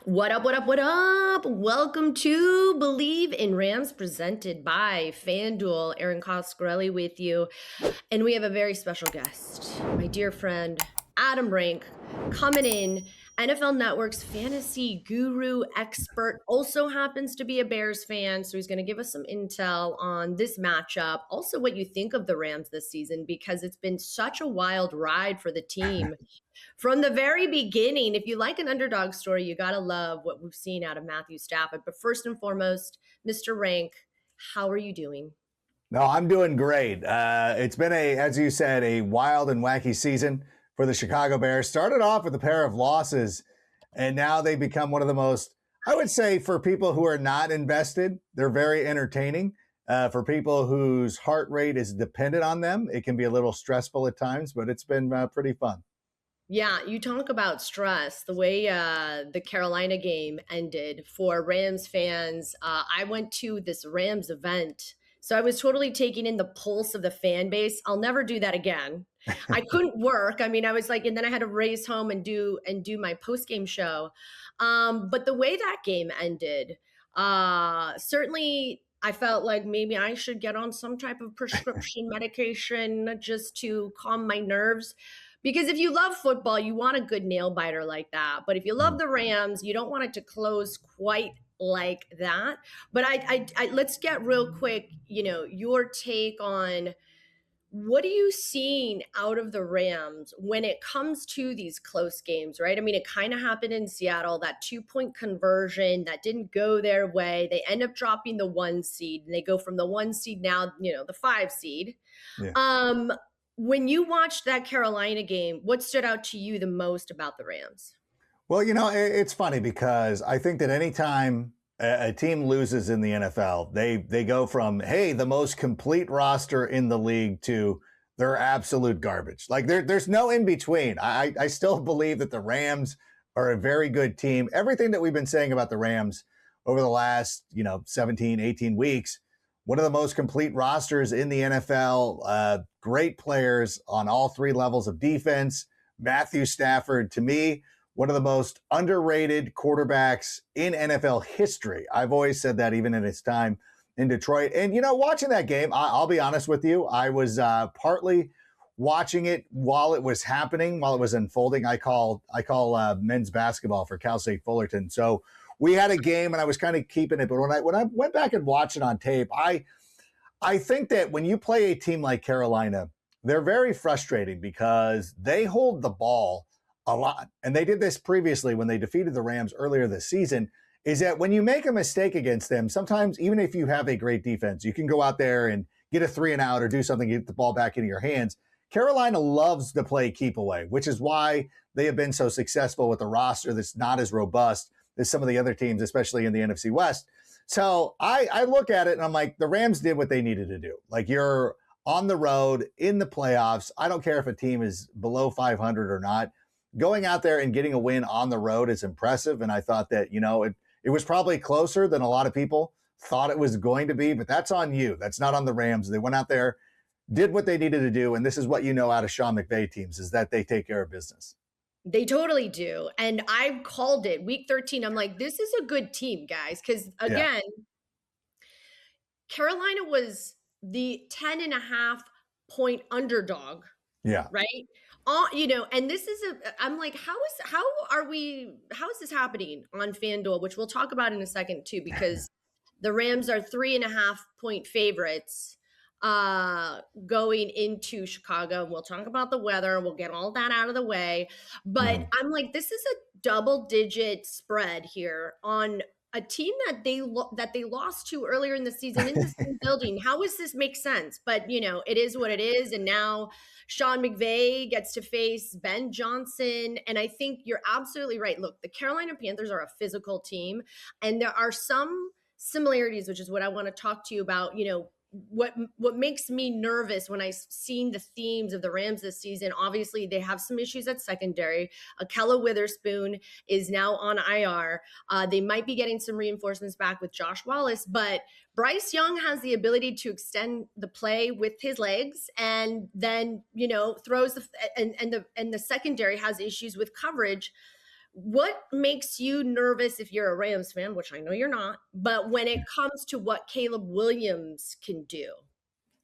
What up, what up, what up? Welcome to Believe in Rams presented by FanDuel. Erin Coscarelli with you. And we have a very special guest, my dear friend, Adam Rank, coming in. NFL Network's fantasy guru expert, also happens to be a Bears fan. So he's going to give us some intel on this matchup. Also, what you think of the Rams this season, because it's been such a wild ride for the team. From the very beginning, if you like an underdog story, you got to love what we've seen out of Matthew Stafford. But first and foremost, Mr. Rank, how are you doing? No, I'm doing great. It's been as you said, a wild and wacky season for the Chicago Bears. Started off with a pair of losses, and now they become one of the most, I would say, for people who are not invested, they're very entertaining. For people whose heart rate is dependent on them, it can be a little stressful at times, but it's been pretty fun. Yeah, you talk about stress. The way the Carolina game ended for Rams fans, I went to this Rams event. So I was totally taking in the pulse of the fan base. I'll never do that again. I couldn't work. I mean, I was like, and then I had to race home and do my post game show. But the way that game ended, certainly I felt like maybe I should get on some type of prescription medication just to calm my nerves. Because if you love football, you want a good nail biter like that. But if you love the Rams, you don't want it to close quite like that. But I let's get real quick, your take on what are you seeing out of the Rams when it comes to these close games, right? I mean, it kind of happened in Seattle, that 2-point conversion that didn't go their way. They end up dropping the 1 seed, and they go from the 1 seed now, the 5 seed. Yeah. When you watched that Carolina game, what stood out to you the most about the Rams? Well, it's funny because I think that anytime a team loses in the NFL, they go from, hey, the most complete roster in the league to they're absolute garbage. Like there's no in between. I still believe that the Rams are a very good team. Everything that we've been saying about the Rams over the last, 17, 18 weeks, one of the most complete rosters in the NFL, great players on all three levels of defense. Matthew Stafford, to me, one of the most underrated quarterbacks in NFL history. I've always said that even in his time in Detroit. And, watching that game, I'll be honest with you, I was partly watching it while it was happening, while it was unfolding. I call men's basketball for Cal State Fullerton. So we had a game and I was kind of keeping it. But when I went back and watched it on tape, I think that when you play a team like Carolina, they're very frustrating because they hold the ball a lot. And they did this previously when they defeated the Rams earlier this season, is that when you make a mistake against them, sometimes even if you have a great defense, you can go out there and get a 3 and out or do something, get the ball back into your hands. Carolina loves to play keep away, which is why they have been so successful with a roster that's not as robust as some of the other teams, especially in the NFC West. So I look at it and I'm like, the Rams did what they needed to do. Like, you're on the road in the playoffs. I don't care if a team is below 500 or not. Going out there and getting a win on the road is impressive. And I thought that, it was probably closer than a lot of people thought it was going to be, but that's on you. That's not on the Rams. They went out there, did what they needed to do. And this is what out of Sean McVay teams, is that they take care of business. They totally do. And I called it week 13. I'm like, this is a good team, guys. Because again, Carolina was the 10.5-point underdog. Yeah. Right. And this is I'm like, how is this happening on FanDuel, which we'll talk about in a second too, because the Rams are 3.5-point favorites going into Chicago. We'll talk about the weather. We'll get all that out of the way. But I'm like, this is a double-digit spread here on a team that they lost to earlier in the season in the same building. How does this make sense? But, it is what it is. And now Sean McVay gets to face Ben Johnson. And I think you're absolutely right. Look, the Carolina Panthers are a physical team. And there are some similarities, which is what I want to talk to you about, what makes me nervous when I've seen the themes of the Rams this season. Obviously, they have some issues at secondary. Akella Witherspoon is now on IR. They might be getting some reinforcements back with Josh Wallace, but Bryce Young has the ability to extend the play with his legs, and then throws and the secondary has issues with coverage. what makes you nervous if you're a Rams fan, which I know you're not, but when it comes to what Caleb Williams can do?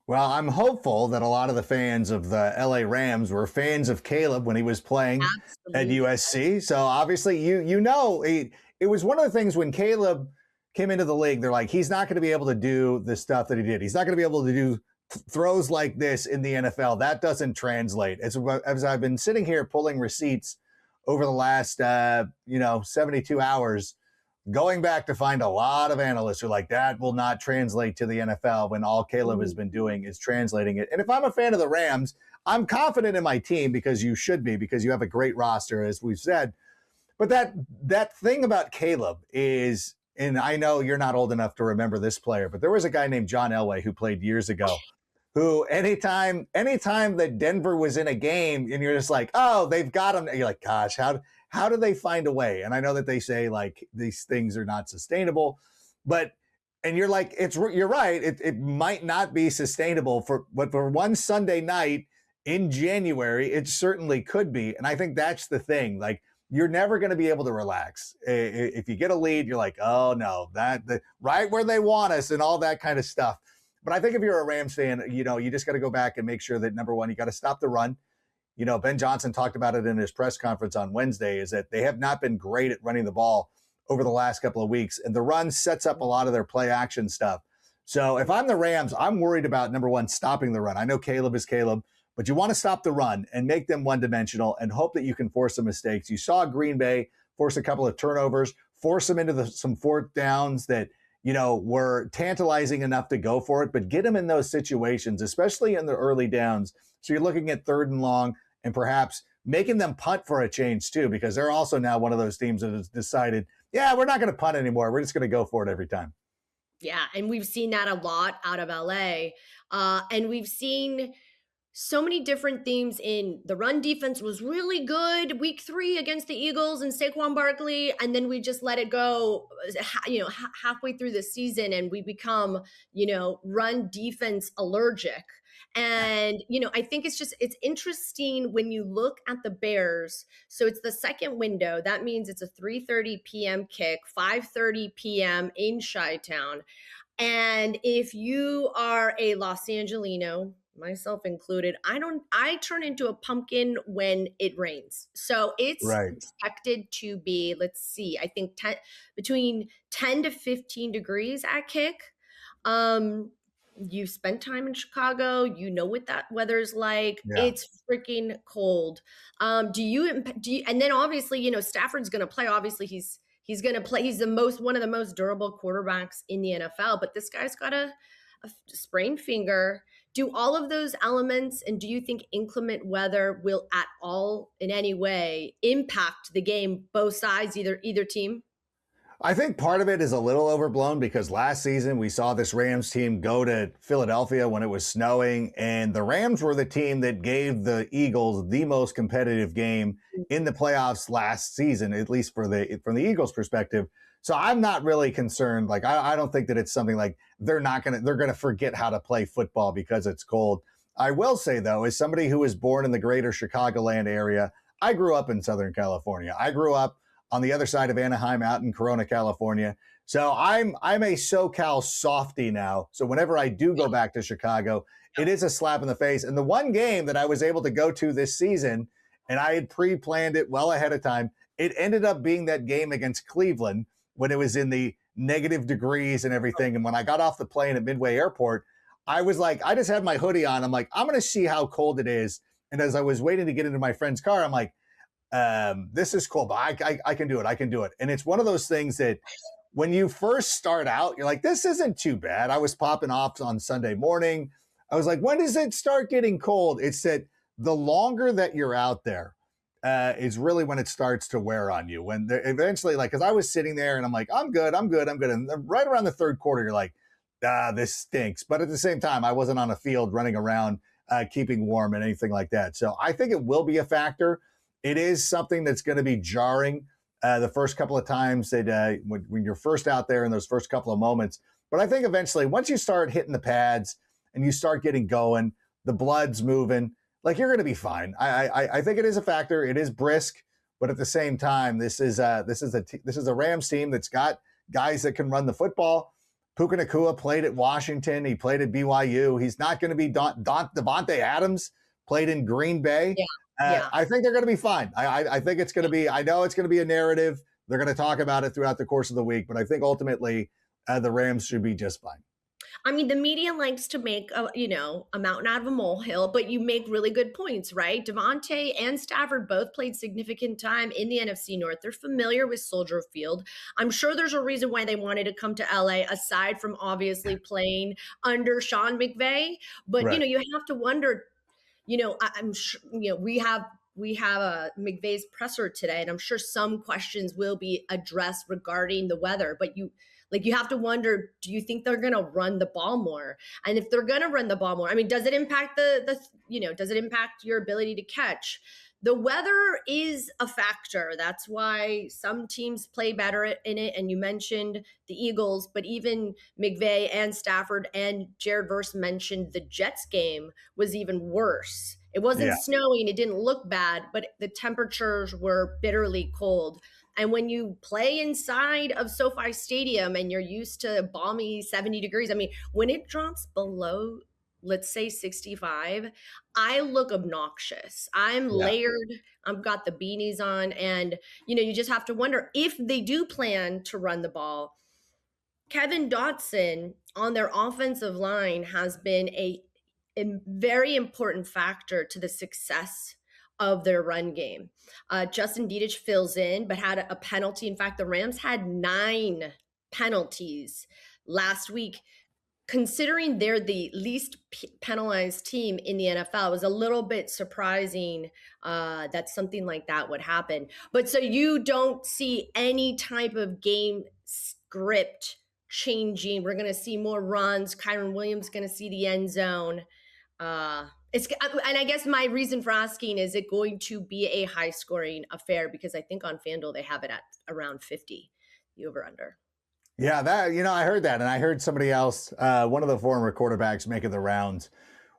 Well, I'm hopeful that a lot of the fans of the LA Rams were fans of Caleb when he was playing at Absolutely. USC. So obviously, it was one of the things when Caleb came into the league. They're like, he's not going to be able to do the stuff that he did. He's not going to be able to do throws like this in the NFL. That doesn't translate. As I've been sitting here pulling receipts over the last 72 hours, going back to find a lot of analysts who are like, that will not translate to the NFL when all Caleb has been doing is translating it. And if I'm a fan of the Rams, I'm confident in my team, because you should be, because you have a great roster, as we've said. But that thing about Caleb is, and I know you're not old enough to remember this player, but there was a guy named John Elway who played years ago, who anytime that Denver was in a game and you're just like, oh, they've got him, you're like, gosh, how do they find a way? And I know that they say like these things are not sustainable, and you're like, you're right. It might not be sustainable but for one Sunday night in January, it certainly could be. And I think that's the thing. Like, you're never going to be able to relax. If you get a lead, you're like, oh no, right where they want us and all that kind of stuff. But I think if you're a Rams fan, you just got to go back and make sure that, number one, you got to stop the run. Ben Johnson talked about it in his press conference on Wednesday, is that they have not been great at running the ball over the last couple of weeks. And the run sets up a lot of their play action stuff. So if I'm the Rams, I'm worried about, number one, stopping the run. I know Caleb is Caleb, but you want to stop the run and make them one-dimensional and hope that you can force some mistakes. You saw Green Bay force a couple of turnovers, force them into some fourth downs that, were tantalizing enough to go for it, but get them in those situations, especially in the early downs. So you're looking at 3rd and long and perhaps making them punt for a change too, because they're also now one of those teams that has decided, yeah, we're not going to punt anymore. We're just going to go for it every time. Yeah, and we've seen that a lot out of LA. And we've seen so many different themes. In the run defense was really good week 3 against the Eagles and Saquon Barkley, and then we just let it go halfway through the season, and we become run defense allergic. And I think it's interesting when you look at the Bears. So it's the second window. That means it's a 3:30 p.m. kick, 5:30 p.m. in Chi-Town. And if you are a Los Angelino, myself included, I turn into a pumpkin when it rains. So it's Right. expected to be, let's see, I think between 10 to 15 degrees at kick. You spent time in Chicago, what that weather's like. Yeah. It's freaking cold. Do you, and then obviously, Stafford's going to play. Obviously he's going to play. He's one of the most durable quarterbacks in the NFL, but this guy's got a sprained finger. Do all of those elements, and do you think inclement weather will at all in any way impact the game, both sides, either team? I think part of it is a little overblown, because last season we saw this Rams team go to Philadelphia when it was snowing, and the Rams were the team that gave the Eagles the most competitive game in the playoffs last season, at least from the Eagles' perspective. So I'm not really concerned. Like, I don't think that it's something like they're going to forget how to play football because it's cold. I will say, though, as somebody who was born in the greater Chicagoland area, I grew up in Southern California. I grew up on the other side of Anaheim, out in Corona, California. So I'm a SoCal softie now. So whenever I do go back to Chicago, it is a slap in the face. And the one game that I was able to go to this season, and I had pre-planned it well ahead of time, it ended up being that game against Cleveland when it was in the negative degrees and everything. And when I got off the plane at Midway Airport, I was like, I just had my hoodie on. I'm like, I'm going to see how cold it is. And as I was waiting to get into my friend's car, I'm like, this is cool, but I can do it. I can do it. And it's one of those things that when you first start out, you're like, this isn't too bad. I was popping off on Sunday morning. I was like, when does it start getting cold? It's that the longer that you're out there, is really when it starts to wear on you. When eventually, like, because I was sitting there and I'm like, I'm good. And right around the third quarter, you're like, this stinks. But at the same time, I wasn't on a field running around, keeping warm and anything like that. So I think it will be a factor. It is something that's going to be jarring the first couple of times that when you're first out there in those first couple of moments. But I think eventually, once you start hitting the pads and you start getting going, the blood's moving, like, you're going to be fine. I think it is a factor. It is brisk, But at the same time, this is a Rams team that's got guys that can run the football. Puka Nacua played at Washington. He played at BYU. He's not going to be Devontae Adams played in Green Bay. Yeah. I think they're going to be fine. I think it's going to be, I know it's going to be a narrative. They're going to talk about it throughout the course of the week, but I think ultimately the Rams should be just fine. I mean, the media likes to make a mountain out of a molehill, but you make really good points, right? Devontae and Stafford both played significant time in the NFC North. They're familiar with Soldier Field. I'm sure there's a reason why they wanted to come to LA, aside from obviously playing under Sean McVay. But Right. you have to wonder. I'm sure we have a McVay's presser today, and I'm sure some questions will be addressed regarding the weather. But you have to wonder, do you think they're going to run the ball more? And if they're going to run the ball more, I mean, does it impact does it impact your ability to catch? The weather is a factor. That's why some teams play better in it. And you mentioned the Eagles, but even McVay and Stafford and Jared Verse mentioned the Jets game was even worse. It wasn't snowing. It didn't look bad, but the temperatures were bitterly cold. And when you play inside of SoFi Stadium and you're used to balmy 70 degrees, I mean, when it drops below, let's say 65, I look obnoxious. I'm layered. I've got the beanies on. And, you just have to wonder if they do plan to run the ball. Kevin Dotson on their offensive line has been a very important factor to the success of their run game. Justin Dietich fills in, but had a penalty. In fact, the Rams had 9 penalties last week. Considering they're the least penalized team in the NFL, it was a little bit surprising that something like that would happen. But so you don't see any type of game script changing. We're going to see more runs. Kyren Williams going to see the end zone. And I guess my reason for asking, is it going to be a high scoring affair? Because I think on FanDuel, they have it at around 50, the over under. Yeah, I heard that. And I heard somebody else, one of the former quarterbacks making the rounds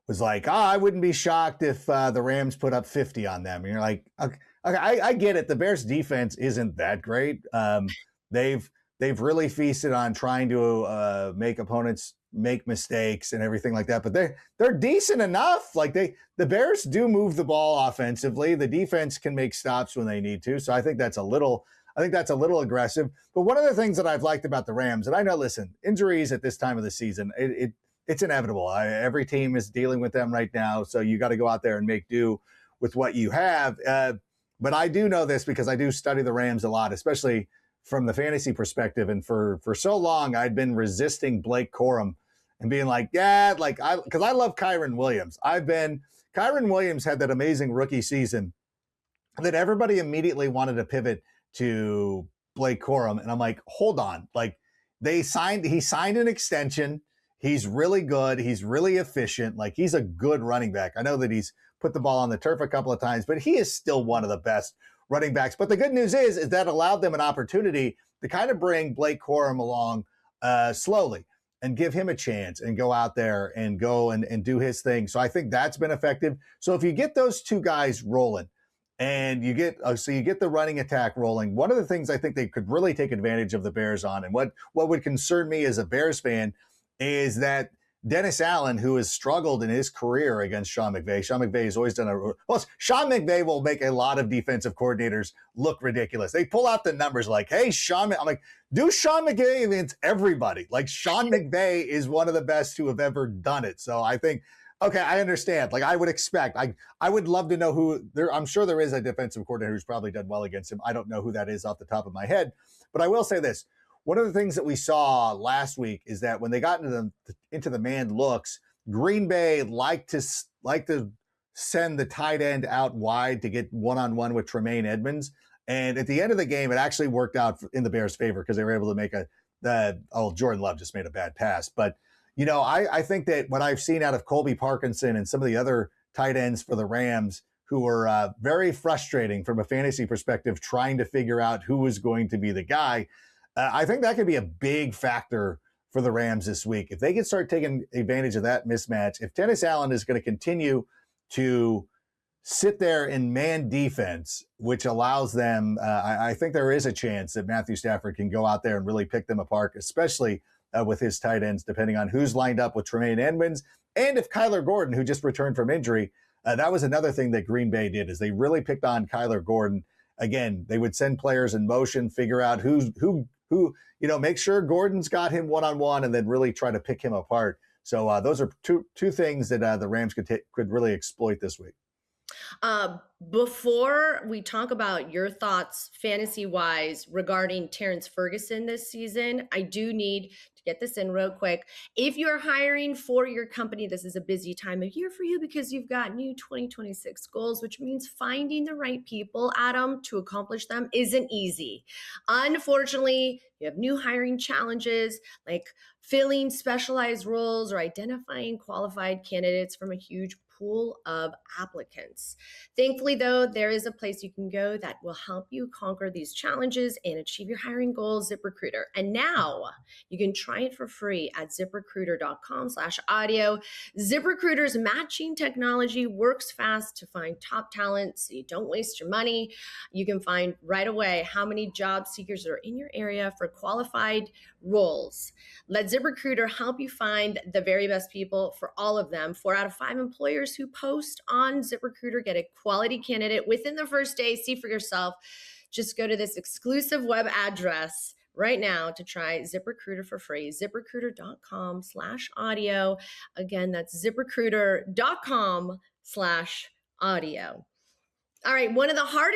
was like, I wouldn't be shocked if the Rams put up 50 on them. And you're like, okay, I get it. The Bears defense isn't that great. They've really feasted on trying to make opponents make mistakes and everything like that, but they're decent enough. Like the Bears do move the ball offensively. The defense can make stops when they need to. So I think that's a little aggressive. But one of the things that I've liked about the Rams, and I know, listen, injuries at this time of the season, it's inevitable. Every team is dealing with them right now. So you got to go out there and make do with what you have. But I do know this because I do study the Rams a lot, especially from the fantasy perspective. And for so long, I'd been resisting Blake Corum and being like, because I love Kyren Williams. Kyren Williams had that amazing rookie season that everybody immediately wanted to pivot to Blake Corum. And I'm like, hold on. Like he signed an extension. He's really good. He's really efficient. Like he's a good running back. I know that he's put the ball on the turf a couple of times, but he is still one of the best running backs. But the good news is that allowed them an opportunity to kind of bring Blake Corum along slowly and give him a chance and go out there and go and do his thing. So I think that's been effective. So if you get those two guys rolling and you get the running attack rolling, one of the things I think they could really take advantage of the Bears on, and what would concern me as a Bears fan, is that Dennis Allen, who has struggled in his career against Sean McVay. Sean McVay has always Sean McVay will make a lot of defensive coordinators look ridiculous. They pull out the numbers like, hey, I'm like, do Sean McVay against everybody. Like Sean McVay is one of the best who have ever done it. So I think, okay, I understand. Like I would expect, I would love to know who there. I'm sure there is a defensive coordinator who's probably done well against him. I don't know who that is off the top of my head, but I will say this. One of the things that we saw last week is that when they got into the man looks, Green Bay liked to send the tight end out wide to get one-on-one with Tremaine Edmonds. And at the end of the game, it actually worked out in the Bears' favor because they were able to make Jordan Love just made a bad pass. But, I think that what I've seen out of Colby Parkinson and some of the other tight ends for the Rams who were very frustrating from a fantasy perspective, trying to figure out who was going to be the guy, I think that could be a big factor for the Rams this week. If they can start taking advantage of that mismatch, if Dennis Allen is going to continue to sit there in man defense, which allows them, I think there is a chance that Matthew Stafford can go out there and really pick them apart, especially with his tight ends, depending on who's lined up with Tremaine Edmonds. And if Kyler Gordon, who just returned from injury, that was another thing that Green Bay did, is they really picked on Kyler Gordon. Again, they would send players in motion, figure out who, make sure Gordon's got him one-on-one, and then really try to pick him apart. So those are two things that the Rams could really exploit this week. Before we talk about your thoughts fantasy wise regarding Terrence Ferguson this season, I do need to get this in real quick. If you're hiring for your company, this is a busy time of year for you because you've got new 2026 goals, which means finding the right people, Adam, to accomplish them isn't easy. Unfortunately, you have new hiring challenges like filling specialized roles or identifying qualified candidates from a huge pool of applicants. Thankfully, though, there is a place you can go that will help you conquer these challenges and achieve your hiring goals, ZipRecruiter. And now you can try it for free at ZipRecruiter.com/audio. ZipRecruiter's matching technology works fast to find top talent so you don't waste your money. You can find right away how many job seekers are in your area for qualified roles. Let ZipRecruiter help you find the very best people for all of them. 4 out of 5 employers who post on ZipRecruiter get a quality candidate within the first day. See for yourself. Just go to this exclusive web address right now to try ZipRecruiter for free. ZipRecruiter.com/audio. Again, that's ZipRecruiter.com/audio. All right,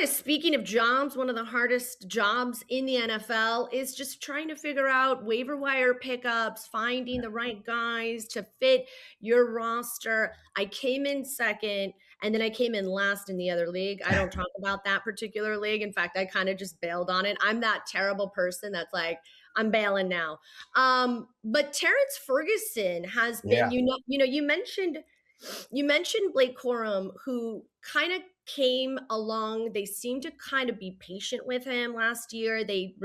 speaking of jobs, one of the hardest jobs in the NFL is just trying to figure out waiver wire pickups, finding the right guys to fit your roster. I came in second, and then I came in last in the other league. I don't talk about that particular league. In fact, I kind of just bailed on it. I'm that terrible person that's like, I'm bailing now. But Terrence Ferguson has been, you mentioned Blake Corum, who kind of came along. They seemed to kind of be patient with him last year. We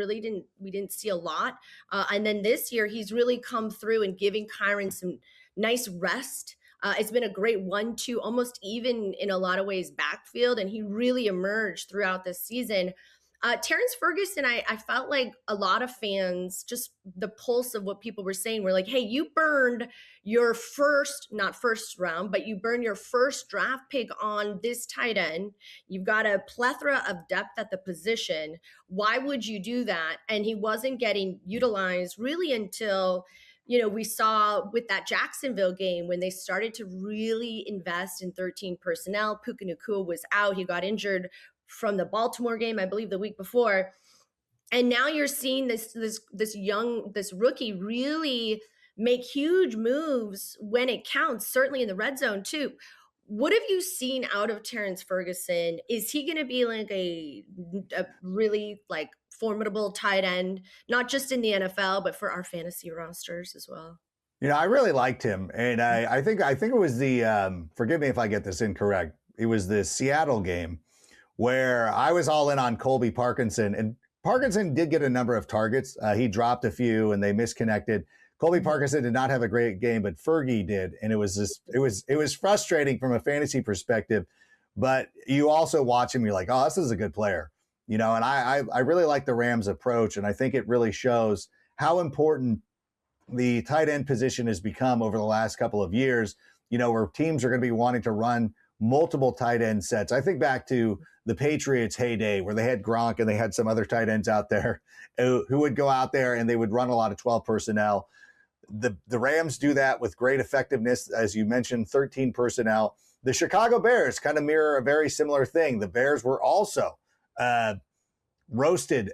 didn't see a lot. And then this year, he's really come through and giving Kyron some nice rest. It's been a great 1-2, almost even in a lot of ways backfield. And he really emerged throughout this season. Terrence Ferguson, I felt like a lot of fans, just the pulse of what people were saying, were like, hey, you burned your not first round, but you burned your first draft pick on this tight end. You've got a plethora of depth at the position. Why would you do that? And he wasn't getting utilized really until we saw with that Jacksonville game when they started to really invest in 13 personnel. Puka Nacua was out. He got injured from the Baltimore game, I believe the week before. And now you're seeing this rookie really make huge moves when it counts, certainly in the red zone too. What have you seen out of Terrence Ferguson? Is he going to be like a really like formidable tight end, not just in the NFL, but for our fantasy rosters as well? I really liked him. And I think it was the, forgive me if I get this incorrect, it was the Seattle game where I was all in on Colby Parkinson, and Parkinson did get a number of targets. He dropped a few and they misconnected. Colby Parkinson did not have a great game, but Fergie did. And it was frustrating from a fantasy perspective, but you also watch him, you're like, oh, this is a good player, and I really like the Rams approach. And I think it really shows how important the tight end position has become over the last couple of years, where teams are going to be wanting to run multiple tight end sets. I think back to the Patriots heyday where they had Gronk and they had some other tight ends out there who would go out there and they would run a lot of 12 personnel. The Rams do that with great effectiveness. As you mentioned, 13 personnel. The Chicago Bears kind of mirror a very similar thing. The Bears were also roasted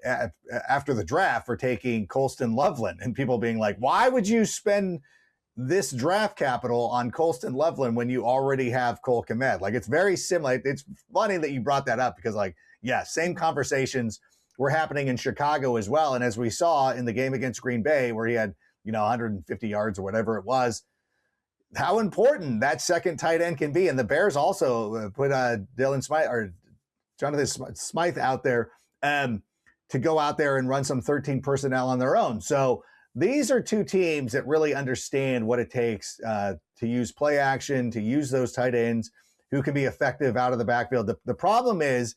after the draft for taking Colston Loveland, and people being like, why would you spend this draft capital on Colston Loveland when you already have Cole Kmet? Like, it's very similar. It's funny that you brought that up because, same conversations were happening in Chicago as well. And as we saw in the game against Green Bay, where he had, 150 yards or whatever it was, how important that second tight end can be. And the Bears also put Dylan Smythe or Jonathan Smythe out there to go out there and run some 13 personnel on their own. So these are two teams that really understand what it takes to use play action, to use those tight ends who can be effective out of the backfield. The problem is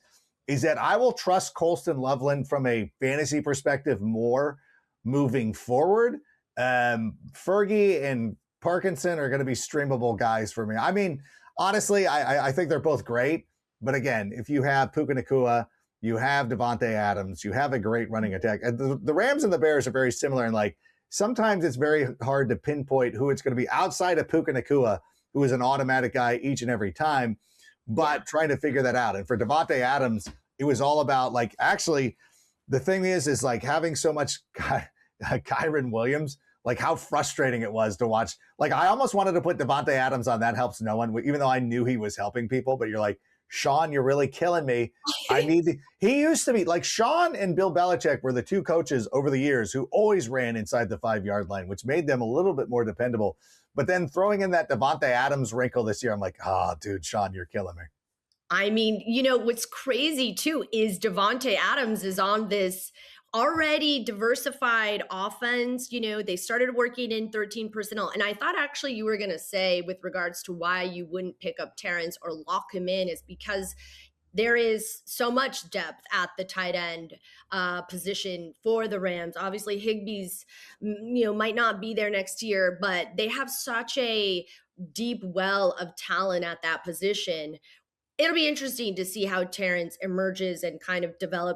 that I will trust Colston Loveland from a fantasy perspective more moving forward. Fergie and Parkinson are going to be streamable guys for me. I mean, honestly, I think they're both great. But again, if you have Puka Nacua, you have Devontae Adams, you have a great running attack. And the Rams and the Bears are very similar. And like sometimes it's very hard to pinpoint who it's going to be outside of Puka Nacua, who is an automatic guy each and every time, but trying to figure that out. And for Devontae Adams, it was all about like, actually, the thing is like having so much Kyren Williams, like how frustrating it was to watch. Like I almost wanted to put Devontae Adams on That Helps No One, even though I knew he was helping people, but you're like, Sean, you're really killing me. He used to be like Sean and Bill Belichick were the two coaches over the years who always ran inside the 5-yard line, which made them a little bit more dependable. But then throwing in that Devontae Adams wrinkle this year, I'm like, dude, Sean, you're killing me. I mean, what's crazy too is Devontae Adams is on this already diversified offense. They started working in 13 personnel. And I thought actually you were going to say with regards to why you wouldn't pick up Terrence or lock him in is because there is so much depth at the tight end position for the Rams. Obviously, Higbee's, might not be there next year, but they have such a deep well of talent at that position. It'll be interesting to see how Terrence emerges and kind of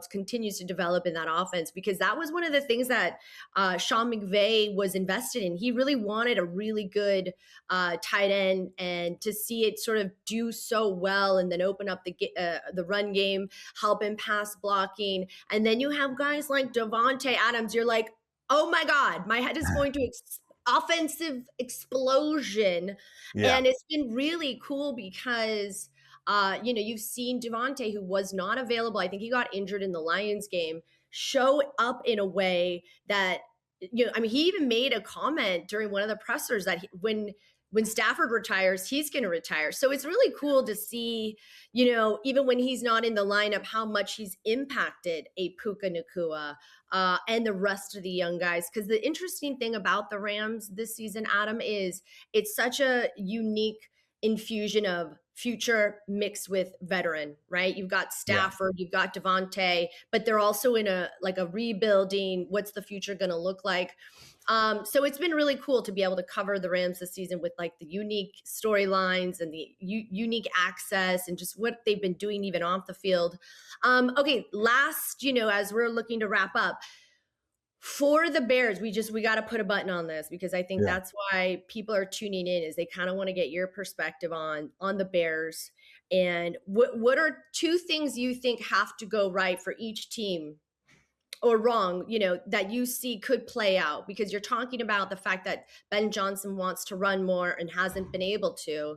continues to develop in that offense, because that was one of the things that Sean McVay was invested in. He really wanted a really good tight end, and to see it sort of do so well and then open up the run game, help in pass blocking. And then you have guys like Devontae Adams. You're like, oh my God, my head is going to offensive explosion. Yeah. And it's been really cool because you've seen Devontae, who was not available. I think he got injured in the Lions game, show up in a way that, he even made a comment during one of the pressers that when Stafford retires, he's going to retire. So it's really cool to see, even when he's not in the lineup, how much he's impacted a Puka Nacua and the rest of the young guys. Because the interesting thing about the Rams this season, Adam, is it's such a unique infusion of future mixed with veteran, right? You've got Stafford, you've got Devontae, but they're also in a rebuilding. What's the future going to look like? So it's been really cool to be able to cover the Rams this season with like the unique storylines and the unique access and just what they've been doing even off the field. Okay, last, as we're looking to wrap up, for the Bears, we got to put a button on this, because I think that's why people are tuning in, is they kind of want to get your perspective on the Bears. And what are two things you think have to go right for each team, or wrong, that you see could play out? Because you're talking about the fact that Ben Johnson wants to run more and hasn't been able to.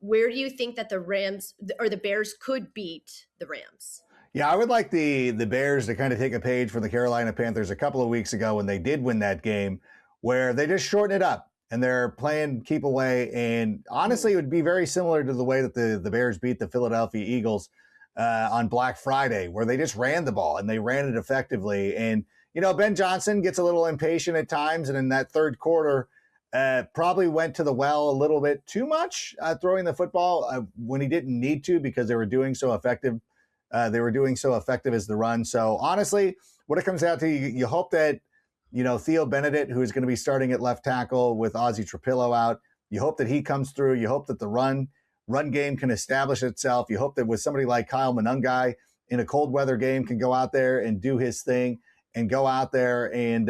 Where do you think that the Rams or the Bears could beat the Rams? Yeah, I would like the Bears to kind of take a page from the Carolina Panthers a couple of weeks ago when they did win that game, where they just shorten it up and they're playing keep away. And honestly, it would be very similar to the way that the Bears beat the Philadelphia Eagles on Black Friday, where they just ran the ball and they ran it effectively. And, Ben Johnson gets a little impatient at times. And in that third quarter, probably went to the well a little bit too much throwing the football when he didn't need to, because they were doing so effective. They were doing so effective as the run. So honestly, what it comes down to, you hope that, Theo Benedict, who is going to be starting at left tackle with Ozzie Trapillo out, you hope that he comes through. You hope that the run game can establish itself. You hope that with somebody like Kyle Monangai in a cold weather game can go out there and do his thing and go out there and,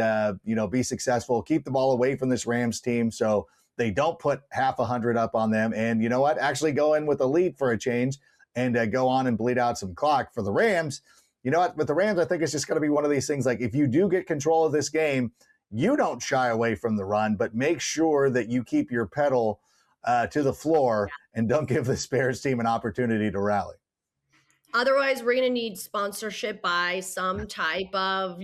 be successful, keep the ball away from this Rams team so they don't put half 100 up on them. And you know what? Actually go in with a lead for a change and go on and bleed out some clock. For the Rams, you know what? With the Rams, I think it's just going to be one of these things. Like, if you do get control of this game, you don't shy away from the run, but make sure that you keep your pedal to the floor and don't give the Bears team an opportunity to rally. Otherwise, we're going to need sponsorship by some type of,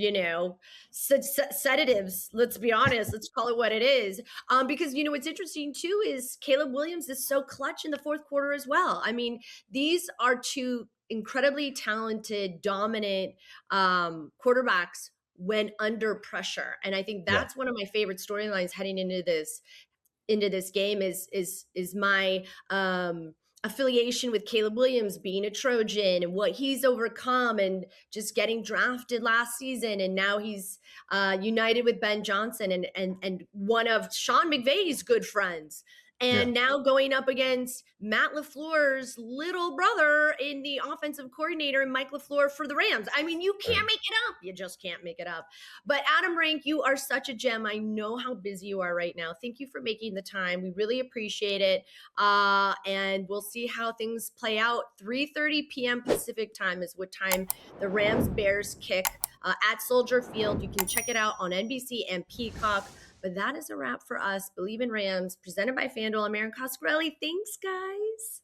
sedatives. Let's be honest. Let's call it what it is. Because, what's interesting too is Caleb Williams is so clutch in the fourth quarter as well. I mean, these are two incredibly talented, dominant quarterbacks when under pressure. And I think that's one of my favorite storylines heading into this into this game is my affiliation with Caleb Williams being a Trojan and what he's overcome and just getting drafted last season, and now he's united with Ben Johnson and one of Sean McVay's good friends. And now going up against Matt LaFleur's little brother in the offensive coordinator and Mike LaFleur for the Rams. I mean, you can't make it up. You just can't make it up. But Adam Rank, you are such a gem. I know how busy you are right now. Thank you for making the time. We really appreciate it. And we'll see how things play out. 3:30 p.m. Pacific time is what time the Rams-Bears kick at Soldier Field. You can check it out on NBC and Peacock. But that is a wrap for us. Believe in Rams, presented by FanDuel. I'm Erin Coscarelli. Thanks, guys.